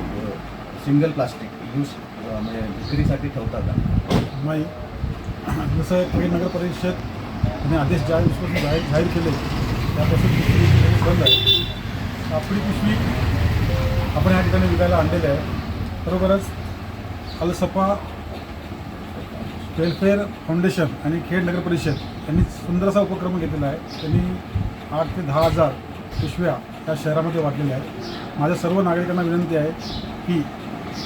सिंगल प्लास्टिक यूज म्हणजे विक्रीसाठी ठेवता का? नाही. जसं खेड नगर परिषद आदेश ज्या दिवसापासून जाहीर केले त्यापासून पिशवी बंद आहे. आपली पिशवी आपण या ठिकाणी विकायला आणलेली आहे. बरोबरच अलसफा वेलफेअर फाउंडेशन आणि खेड नगर परिषद यांनी सुंदर असा उपक्रम घेतलेला आहे. त्यांनी 8 ते 10,000 पिशव्या त्या शहरामध्ये वाटलेल्या आहेत. माझ्या सर्व नागरिकांना विनंती आहे की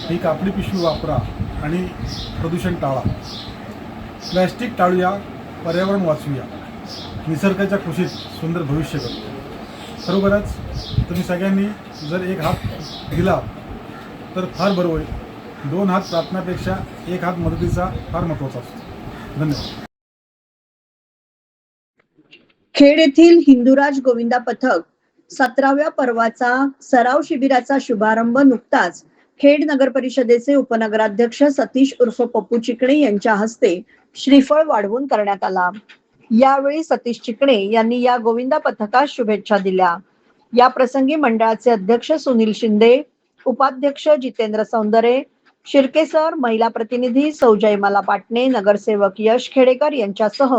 ही कापडी पिशवी वापरा आणि प्रदूषण टाळा. प्लॅस्टिक टाळूया, पर्यावरण वाचवूया, निसर्गाच्या खुशीत सुंदर भविष्य करू. बरोबरच तुम्ही सगळ्यांनी जर एक हात दिला तर फार बरं होईल. 2 हात प्रार्थनापेक्षा 1 हात मदतीचा फार महत्त्वाचा असतो. धन्यवाद. खेड येथील हिंदुराज गोविंदा पथक 17व्या पर्वाचा सराव शिबिराचा शुभारंभ नुकताच खेड नगर परिषदेचे उपनगराध्यक्ष सतीश उर्फ पप्पू चिकणे यांच्या हस्ते श्रीफळ वाढवून करण्यात आला. यावेळी सतीश चिकणे यांनी या गोविंदा पथकास शुभेच्छा दिल्या. या प्रसंगी मंडळाचे अध्यक्ष सुनील शिंदे, उपाध्यक्ष जितेंद्र सौंदरे, शिर्केसर, महिला प्रतिनिधी सौजयमाला पाटणे, नगरसेवक यश खेडेकर यांच्यासह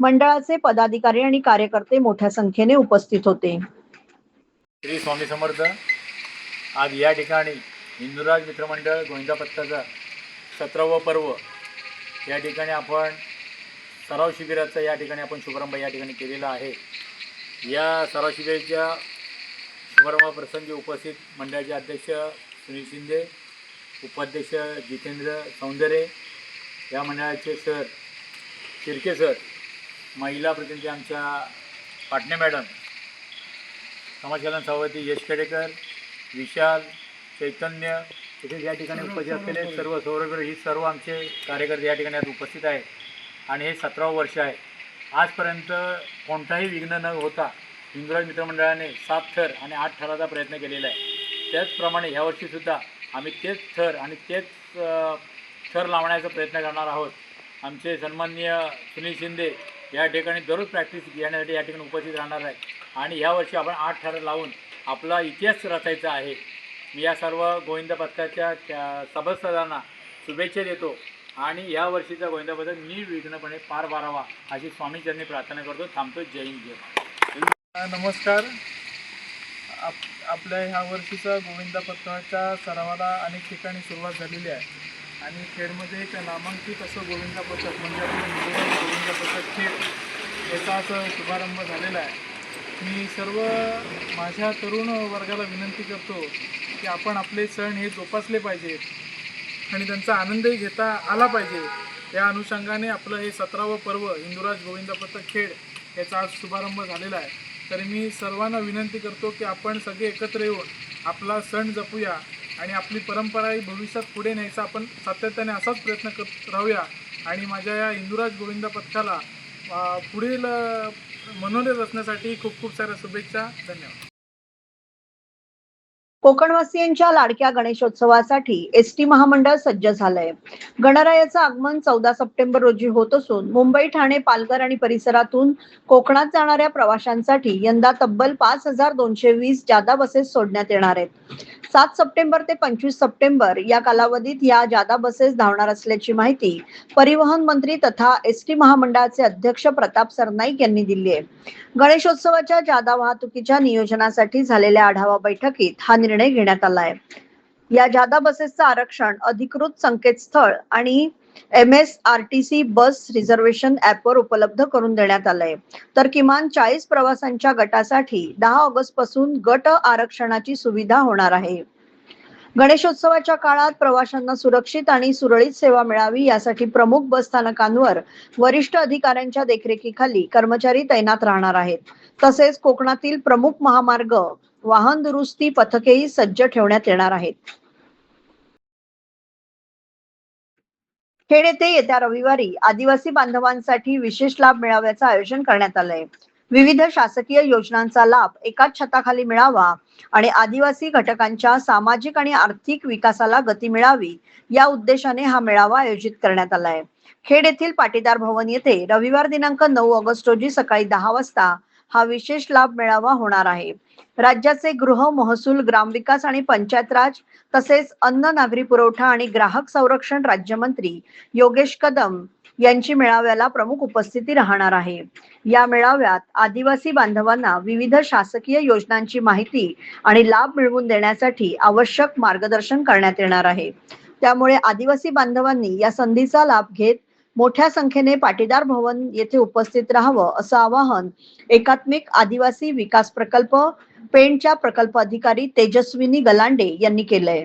मंडळाचे पदाधिकारी आणि कार्यकर्ते मोठ्या संख्येने उपस्थित होते. श्री स्वामी समर्थ. आज या ठिकाणी हिंदुराज मित्रमंडळ गोविंदा पथकाचा 17वं पर्व या ठिकाणी आपण सराव शिबिराचा या ठिकाणी आपण शुभारंभ या ठिकाणी केलेला आहे. या सराव शिबिराच्या शुभारंभाप्रसंगी उपस्थित मंडळाचे अध्यक्ष सुनील शिंदे, उपाध्यक्ष जितेंद्र सौंदरे, या मंडळाचे सर तिरके सर, महिला प्रतिनिधी आमच्या पाटणे मॅडम, समाजकल्याण सभापती यश खेडेकर, विशाल, चैतन्य, तसेच या ठिकाणी उपस्थित असलेले सर्व सौरभ, ही सर्व आमचे कार्यकर्ते या ठिकाणी आज उपस्थित आहेत आणि हे 17वं वर्ष आहे. आजपर्यंत कोणताही विघ्न न होता हिंदुराज मित्रमंडळाने 7 थर आणि 8 थराचा प्रयत्न केलेला आहे. त्याचप्रमाणे ह्यावर्षीसुद्धा आम्ही तेच थर आणि तेच थर लावण्याचा प्रयत्न करणार आहोत. आमचे सन्माननीय सुनील शिंदे या ठिकाणी दररोज प्रॅक्टिस घेण्यासाठी या ठिकाणी उपस्थित राहणार आहे आणि यावर्षी आपण 8 थर लावून आपला इतिहास रचायचा आहे. मी या सर्व गोविंद पथकाच्या सभासदांना शुभेच्छा देतो आणि या वर्षीचा गोविंद पथक निर्विघ्नपणे पार पाडावा अशी स्वामीचरणी प्रार्थना करतो. थांबतो. जय हिंद, जय महाराष्ट्र. नमस्कार. आपल्या ह्या वर्षीचा गोविंदा पथकाच्या सरावाला अनेक ठिकाणी सुरुवात झालेली आहे आणि खेडमध्ये एक नामांकित असं गोविंदा पथक म्हणजे आपलं गोविंदा पथक खेड याचा असं शुभारंभ झालेला आहे. मी सर्व माझ्या तरुण वर्गाला विनंती करतो की आपण आपले सण हे जोपासले पाहिजेत आणि त्यांचा आनंदही घेता आला पाहिजे. या अनुषंगाने आपलं हे 17वं पर्व हिंदुराज गोविंदा पथक खेड याचा आज शुभारंभ झालेला आहे. तर मी सर्वांना विनंती करतो की आपण सगळे एकत्र येऊन आपला सण जपूया आणि आपली परंपरा ही भविष्यात पुढे न्यायचा आपण सातत्याने असाच प्रयत्न करत राहूया आणि माझ्या या हिंदुराज गोविंदा पथकाला पुढील मनोरे रचण्यासाठी खूप खूप साऱ्या शुभेच्छा. धन्यवाद. कोकणवासियांच्या लाडक्या गणेशोत्सवासाठी एसटी महामंडळ सज्ज झालंय. गणरायाचं आगमन 14 सप्टेंबर रोजी होत असून मुंबई, ठाणे, पालघर आणि परिसरातून कोकणात जाणाऱ्या प्रवाशांसाठी यंदा तब्बल 5220 जादा बसेस सोडण्यात येणार आहेत. 7 सप्टेंबर ते 25 सप्टेंबर या कालावधीत या जादा बसेस धावणार असल्याची माहिती परिवहन मंत्री तथा एसटी महामंडळाचे अध्यक्ष प्रताप सरनाईक यांनी दिली आहे. गणेशोत्सवाच्या जादा वाहतुकीच्या नियोजनासाठी झालेल्या आढावा बैठकीत हा निर्णय घेण्यात आला आहे. या जादा बसेसचं आरक्षण अधिकृत संकेतस्थळ आणि MSRTC बस रिझर्वेशन ऍपवर उपलब्ध करून देण्यात आलंय. तर किमान 40 प्रवासांच्या गटासाठी 10 ऑगस्ट पासून गट आरक्षणाची सुविधा होणार आहे. गणेशोत्सवाच्या काळात प्रवाशांना सुरक्षित आणि सुरळीत सेवा मिळावी यासाठी प्रमुख बस स्थानकांवर वरिष्ठ अधिकाऱ्यांच्या देखरेखीखाली कर्मचारी तैनात राहणार आहेत. तसेच कोकणातील प्रमुख महामार्ग वाहन दुरुस्ती पथकेही सज्ज ठेवण्यात येणार आहेत. खेड येथे येत्या रविवारी आदिवासी बांधवांसाठी विशेष लाभ मेळाव्याचं आयोजन करण्यात आलंय. विविध शासकीय योजनांचा लाभ एकाच छताखाली मिळावा आणि आदिवासी घटकांच्या सामाजिक आणि आर्थिक विकासाला गती मिळावी या उद्देशाने हा मेळावा आयोजित करण्यात आलाय. खेड येथील पाटीदार भवन येथे रविवार दिनांक 9 ऑगस्ट रोजी सकाळी 10 वाजता हा विशेष लाभ मेळावा होणार आहे. राज्याचे गृह, महसूल, ग्रामविकास आणि पंचायत राज तसेच अन्न, नागरी पुरवठा आणि ग्राहक संरक्षण राज्यमंत्री योगेश कदम यांची मेळाव्याला प्रमुख उपस्थिती राहणार आहे. या मेळाव्यात आदिवासी बांधवांना विविध शासकीय योजनांची माहिती आणि लाभ मिळवून देण्यासाठी आवश्यक मार्गदर्शन करण्यात येणार आहे. त्यामुळे आदिवासी बांधवांनी या संधीचा लाभ घेत मोठ्या संख्येने पाटीदार भवन येथे उपस्थित राहावं असं आवाहन एकात्मिक आदिवासी विकास प्रकल्प पेणच्या प्रकल्प अधिकारी तेजस्विनी गलांडे यांनी केलंय.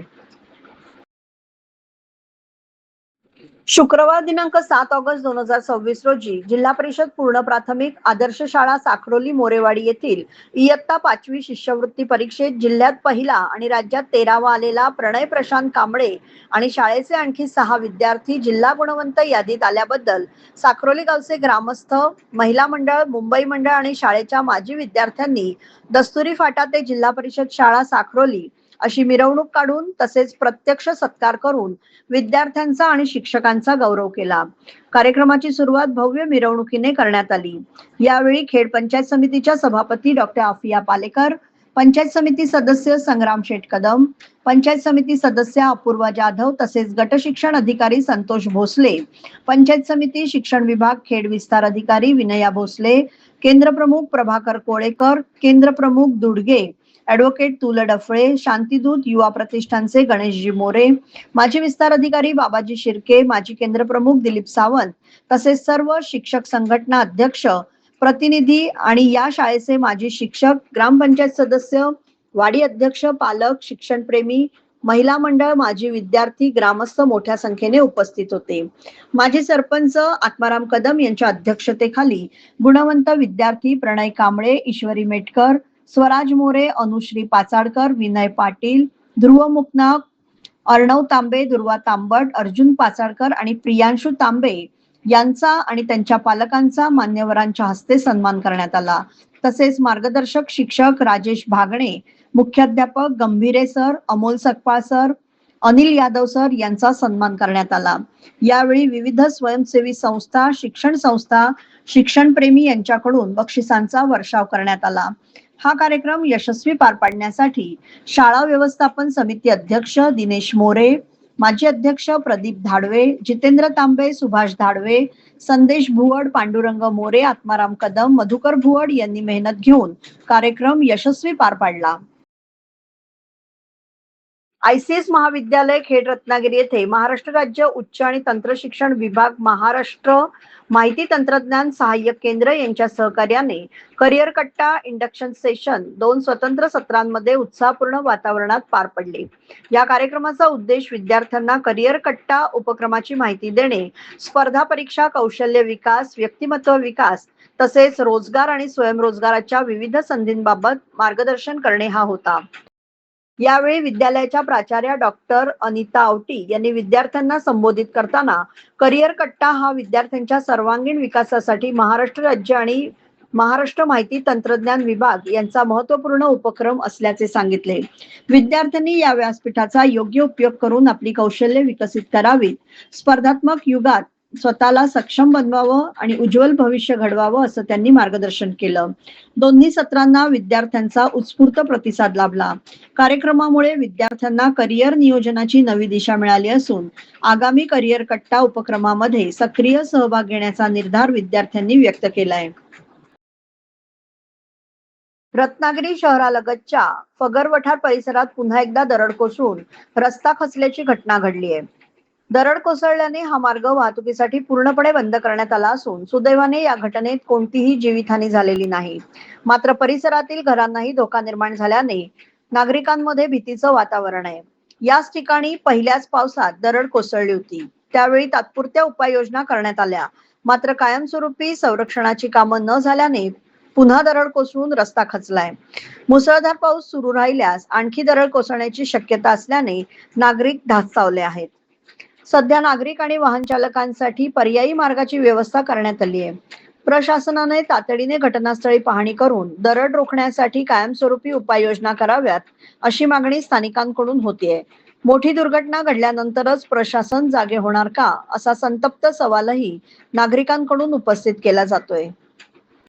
शुक्रवार दिनांक 7 ऑगस्ट 2026 रोजी जिल्हा परिषद पूर्ण प्राथमिक आदर्श शाळा साखरोली मोरेवाडी येथील इयत्ता 5वी शिष्यवृत्ती परीक्षेत जिल्ह्यात पहिला आणि राज्यात 13वा आलेला प्रणय प्रशांत कांबळे आणि शाळेचे आणखी 6 विद्यार्थी जिल्हा गुणवंत यादीत आल्याबद्दल साखरोली गावचे ग्रामस्थ, महिला मंडळ, मुंबई मंडळ आणि शाळेच्या माजी विद्यार्थ्यांनी दस्तुरी फाटा ते जिल्हा परिषद शाळा साखरोली अशी मिरवणूक काढून तसेच प्रत्यक्ष सत्कार करून विद्यार्थ्यांचा आणि शिक्षकांचा गौरव केला. कार्यक्रमाची सुरुवात भव्य मिरवणुकीने करण्यात आली. यावेळी खेड पंचायत समितीच्या सभापती डॉक्टर आफिया पालेकर, पंचायत समिती सदस्य संग्राम शेठ कदम, पंचायत समिती सदस्य अपूर्वा जाधव तसेच गट शिक्षण अधिकारी संतोष भोसले, पंचायत समिती शिक्षण विभाग खेड विस्तार अधिकारी विनया भोसले, केंद्र प्रमुख प्रभाकर कोळेकर, केंद्र प्रमुख दुडगे, ऍडव्होकेट तुल डफळे, शांतीदूत युवा प्रतिष्ठानचे गणेशजी मोरे, माजी विस्तार अधिकारी बाबाजी शिर्के, माजी केंद्र प्रमुख दिलीप सावंत तसेच सर्व शिक्षक संघटना अध्यक्ष, प्रतिनिधी आणि या शाळेचे माजी शिक्षक, ग्रामपंचायत सदस्य, वाडी अध्यक्ष, पालक, शिक्षणप्रेमी, महिला मंडळ, माजी विद्यार्थी, ग्रामस्थ मोठ्या संख्येने उपस्थित होते. माजी सरपंच आत्माराम कदम यांच्या अध्यक्षतेखाली गुणवंत विद्यार्थी प्रणय कांबळे, ईश्वरी मेटकर, स्वराज मोरे, अनुश्री पाचाडकर, विनय पाटील, ध्रुव मुकनाक, अर्णव तांबे, दुर्वा तांबट, अर्जुन पाचाडकर आणि प्रियांशु तांबे यांचा आणि त्यांच्या पालकांचा मान्यवरांच्या हस्ते सन्मान करण्यात आला. तसेच मार्गदर्शक शिक्षक राजेश भागणे, मुख्याध्यापक गंभीरे sir, Amol Sakpal sir, Anil Yadav sir यांचा सन्मान करण्यात आला. यावेळी विविध स्वयंसेवी संस्था, शिक्षण संस्था, शिक्षणप्रेमी यांच्याकडून बक्षिसांचा वर्षाव करण्यात आला. हा कार्यक्रम यशस्वी पार पाडण्यासाठी शाळा व्यवस्थापन समिती अध्यक्ष दिनेश मोरे, माजी अध्यक्ष प्रदीप धाडवे, जितेंद्र तांबे, सुभाष धाडवे, संदेश भुवड, पांडुरंग मोरे, आत्माराम कदम, मधुकर भुवड यांनी मेहनत घेऊन कार्यक्रम यशस्वी पार पाडला. ICS महाविद्यालय खेड रत्नागिरी येथे महाराष्ट्र राज्य उच्च आणि तंत्र शिक्षण विभाग, महाराष्ट्र माहिती तंत्रज्ञान सहाय्यक केंद्र यांच्या सहकार्याने करिअर कट्टा इंडक्शन सेशन 2 स्वतंत्र सत्रांमध्ये उत्साहपूर्ण वातावरणात पार पडले. या कार्यक्रमाचा उद्देश विद्यार्थ्यांना करिअर कट्टा उपक्रमाची माहिती देणे, स्पर्धा परीक्षा, कौशल्य विकास, व्यक्तिमत्व विकास तसेच रोजगार आणि स्वयंरोजगाराच्या विविध संधींबाबत मार्गदर्शन करणे हा होता. यावेळी विद्यालयाच्या प्राचार्या डॉक्टर अनिता आवटी यांनी विद्यार्थ्यांना संबोधित करताना करिअर कट्टा हा विद्यार्थ्यांच्या सर्वांगीण विकासासाठी महाराष्ट्र राज्य आणि महाराष्ट्र माहिती तंत्रज्ञान विभाग यांचा महत्त्वपूर्ण उपक्रम असल्याचे सांगितले. विद्यार्थ्यांनी या व्यासपीठाचा योग्य उपयोग करून आपली कौशल्य विकसित करावीत, स्पर्धात्मक युगात स्वतःला सक्षम बनवावं आणि उज्ज्वल भविष्य घडवावं असं त्यांनी मार्गदर्शन केलं. दोन्ही सत्रांना विद्यार्थ्यांचा उत्स्फूर्त प्रतिसाद लाभला. कार्यक्रमामुळे विद्यार्थ्यांना करिअर नियोजनाची नवी दिशा मिळाली असून आगामी करिअर कट्टा उपक्रमामध्ये सक्रिय सहभाग घेण्याचा निर्धार विद्यार्थ्यांनी व्यक्त केलाय. रत्नागिरी शहरालगतच्या फगरवठार परिसरात पुन्हा एकदा दरड कोसळून रस्ता खचल्याची घटना घडली आहे. दरड कोसळल्याने हा मार्ग वाहतुकीसाठी पूर्णपणे बंद करण्यात आला असून सुदैवाने या घटनेत कोणतीही जीवितहानी झालेली नाही. मात्र परिसरातील घरांनाही धोका निर्माण झाल्याने नागरिकांमध्ये भीतीचं वातावरण आहे. याच ठिकाणी पहिल्याच पावसात दरड कोसळली होती. त्यावेळी तात्पुरत्या उपाययोजना करण्यात आल्या. मात्र कायमस्वरूपी संरक्षणाची कामं न झाल्याने पुन्हा दरड कोसळून रस्ता खचलाय. मुसळधार पाऊस सुरू राहिल्यास आणखी दरड कोसळण्याची शक्यता असल्याने नागरिक धास्तावले आहेत. सध्या नागरिक आणि वाहन चालकांसाठी पर्यायी मार्गाची व्यवस्था करण्यात आली आहे. प्रशासनाने तातडीने घटनास्थळी पाहणी करून दरड रोखण्यासाठी कायमस्वरूपी उपाययोजना कराव्यात अशी मागणी स्थानिकांकडून होतीये. मोठी दुर्घटना घडल्यानंतरच प्रशासन जागे होणार का, असा संतप्त सवालही नागरिकांकडून उपस्थित केला जातोय.